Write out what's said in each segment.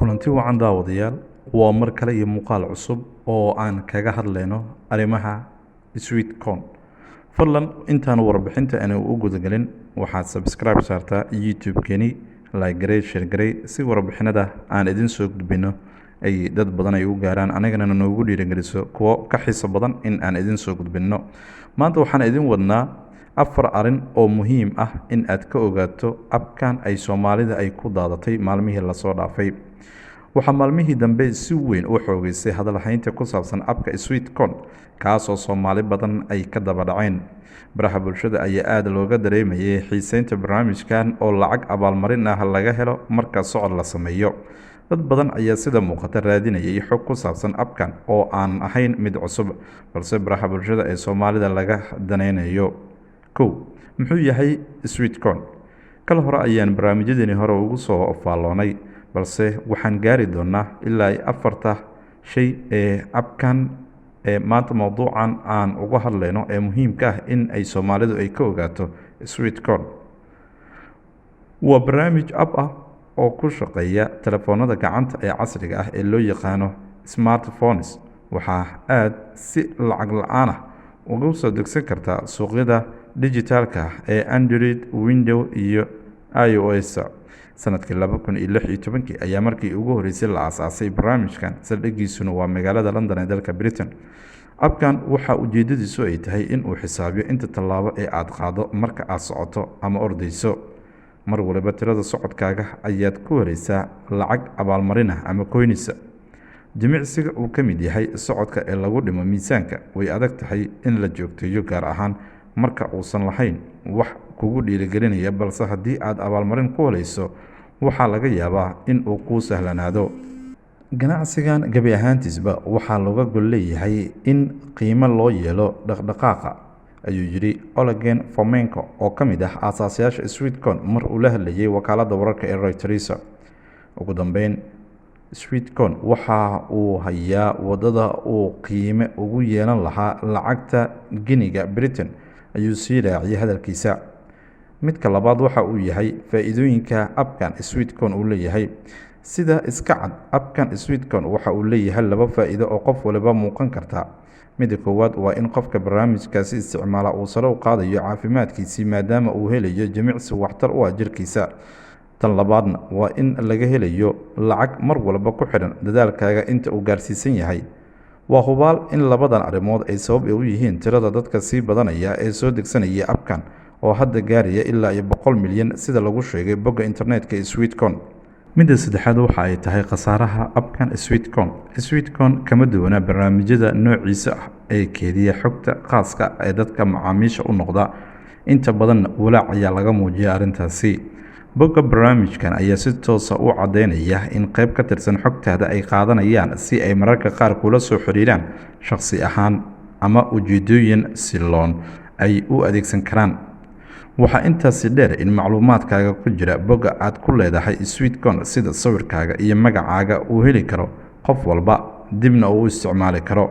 kulanti wacan daawadayaal waa mar kale iyo muuqaal cusub oo aan kaga hadlayno arrimaha sweetcorn. fadlan intaan warbixinta aan u gudagelin waxaad subscribe saartaa youtube-keeni, like garey, share garey si warbixinada aan idin soo gudbino ay dad badan ay u gaaraan anagana noogu dhiirigeliso kuwo ka xiiso badan in aan idin soo gudbino. maanta waxaan idin wadnaa 4 arrin oo muhiim ah in aad ka ogaato abkan ay Soomaalida ay ku daadatay maalmihii la soo dhaafay. waxaa maalmihii dambe si weyn u xoogaysay hadalhaynta ku saabsan abka sweetcorn kaasoo Soomaali badan ay ka daba dhaceen. baraha bulshada ayaa aad looga dareemayay xiiseynta barnaamijkan oo lacag abaalmarin ah laga helo marka socod la sameeyo. dad badan ayaa sida muuqata raadinayay xog ku saabsan abkan oo aan ahayn mid cusub balse baraha bulshada ee Soomaalida laga daneynayo. muxuu yahay sweetcorn? kal hore ayaan barnaamijyadeeni hore ugu soo faalloonay balse waxaan gaari doonaa ilaa 4 shay ee abkan maanta mowduucan aan uga hadlayno ee muhiimka ah in ay Soomaalidu ay ka ogaato. sweetcorn waa barnaamij app ah oo ku shaqeeya telefoonada gacanta ee casriga ah ee loo yaqaano smartphones. waxaa aad si lacag la'aan ah uga soo degsan kartaa suuqyada digitalka ee Android, Windows iyo iOS. sanadkii 2016 ayaa markii ugu horeysay la aasaasay barnaamijkan, saldhigiisuna waa magaalada London ee dalka Britain. abkan waxa ujeedadiisu ay tahay in uu xisaabiyo inta tallaabo ee aad qaado marka aad socoto ama ordayso. mar waliba tirada socodkaaga ayaad ku wareysaa lacag abaalmarin ah ama coins. jimicsiga uu ka mid yahay socodka ee lagu dhimo miisaanka way adag tahay in la joogteeyo, gaar ahaan marka uusan lahayn wax kugu dhiirigelinaya, balse haddii aad abaalmarin ku helayso waxaa laga yaabaa in uu kuu sahlanaado. ganacsigan gabi ahaantiisba waxaa looga gol leeyahay in qiimo loo yeelo dhaqdhaqaaqa, ayuu yidhi Olegan Fomenko oo ka mid ah aasaasayaasha sweetcorn mar uu la hadlayay wakaaladda wararka ee Reuters. ugu dambeyn, sweetcorn waxa uu hayaa wadada uu qiime ugu yeelan lahaa lacagta giniga Britain, ayuu sii raaciyay hadalkiisa. midka labaad waxa uu yahay faa'iidooyinka abkan sweetcorn uu leeyahay. sida iska cad, abkan sweetcorn waxa uu leeyahay 2 faa'iido oo qof waliba muuqan karta. midda koowaad waa in qofka barnaamijkaasi isticmaala uu sare u qaadayo caafimaadkiisa maadaama uu helayo jimicsi waxtar u ah jirkiisa. tan labaadna waa in laga helayo lacag mar walba ku xidhan dadaalkaaga inta uu gaarsiisan yahay. waa hubaal in labadan arrimood ay sabab u yihiin tirada dadka sii badanaya ee soo degsanaya abkan oo hadda gaaraya ilaa 100 milyan sida lagu sheegay bogga internetka ee sweetcorn. midda saddexaad waxa ay tahay khasaaraha abkan sweetcorn. sweetcorn kama duwana barnaamijyada noociisa ah ee keediya xogta khaaska ee dadka macaamiisha u noqda. inta badan walaac ayaa laga muujiyay arrintaasi. bogga barnaamijkan ayaa si toosa u caddeynaya in qayb ka tirsan xogtaada ay qaadanayaan si ay mararka qaar kula soo xiriiraan shakhsi ahaan ama ujeedooyin siloon ay u adeegsan karaan. waxaa intaasi dheer in macluumaadkaaga ku jira bogga aad ku leedahay sweetcorn sida sawirkaaga iyo magacaaga uu heli karo qof walba, dibna uu isticmaali karo.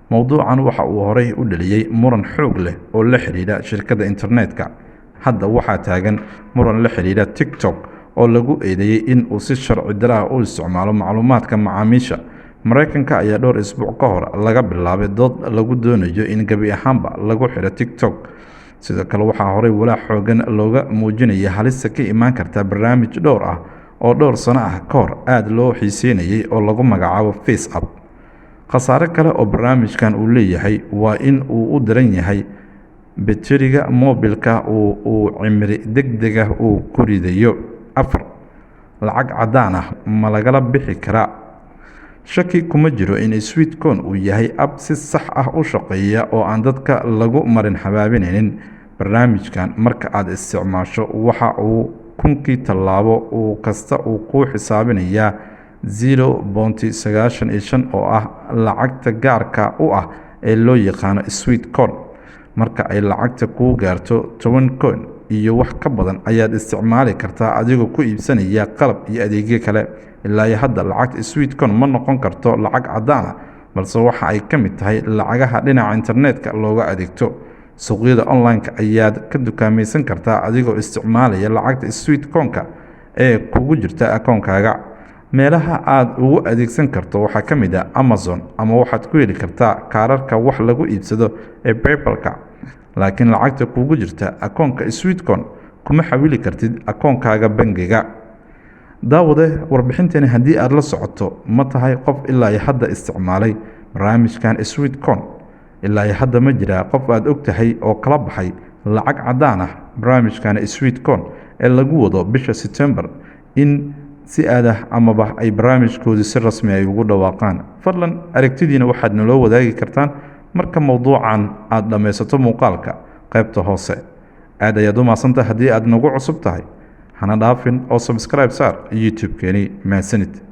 mowduucan waxa uu horey u dhaliyay muran xoog leh oo la xiriira shirkadda internetka. hadda waxaa taagan muran la xiriira TikTok oo lagu eedeeyay in uu si sharci darro ah u isticmaalo macluumaadka macaamiisha. Mareykanka ayaa dhowr isbuuc ka hor laga bilaabay dood lagu doonayo in gabi ahaanba lagu xiro TikTok. sidoo kale waxaa horey walaac xoogan looga muujinayay halista ka imaan karta barnaamij dhowr ah oo dhowr sano ah ka hor aad loo xiiseynayay oo lagu magacaabo FaceApp. khasaare kale oo barnaamijkan uu leeyahay waa in uu u daran yahay bateriga moobilka uu cimri degdega uu ku ridayo. 4 lacag caddaan ah ma lagala bixi karaa? shaki kuma jiro in sweetcorn uu yahay app si sax ah u shaqeeya oo aan dadka lagu marin habaabinaynin. barnaamijkan marka aad isticmaasho waxa uu kunkii tallaabo uu kasta uu ku xisaabinayaa 0.95 oo ah lacagta gaarka u ah ee loo yaqaano sweetcorn. marka ay lacagta kuu gaarto 10 coin iyo wax ka badan ayaad isticmaali kartaa adigoo ku iibsanaya qalab iyo adeegyo kale. ilaa hadda lacagta sweetcorn ma noqon karto lacag caddaan ah, balse waxa ay ka mid tahay lacagaha dhinaca internetka looga adeegto. suuqyada online-ka ayaad ka dukaamaysan kartaa adigoo isticmaalaya lacagta sweetcorn-ka ee kugu jirta akoonkaaga. meelaha aad ugu adeegsan karto waxaa ka mid ah Amazon, ama waxaad ku heli kartaa kaararka wax lagu iibsado ee PayPal-ka, laakiin lacagta kugu jirta akoonka Sweetcoin kuma xawili kartid akoonkaaga bangiga. daawade warbixintani haddii aad la socoto ma tahay qof ilaa hadda isticmaalay barnaamijkan Sweetcoin? ilaa hadda ma jiraa qof aad og tahay oo kala baxay lacag caddaan ah barnaamijkan Sweetcoin ee lagu wado bisha September in si aadah amaba ay barnaamijkoodii si rasmi ay ugu dhawaaqaan? fadlan aragtidiina waxaad naloo wadaagi kartaan marka mowduucan aad dhammaysato muuqaalka qaybta hoose. aad ayaad u mahadsantahay haddii aad nagu cusub tahay, hana dhaafin oo subscribe saar YouTube-keeni. mahadsanid.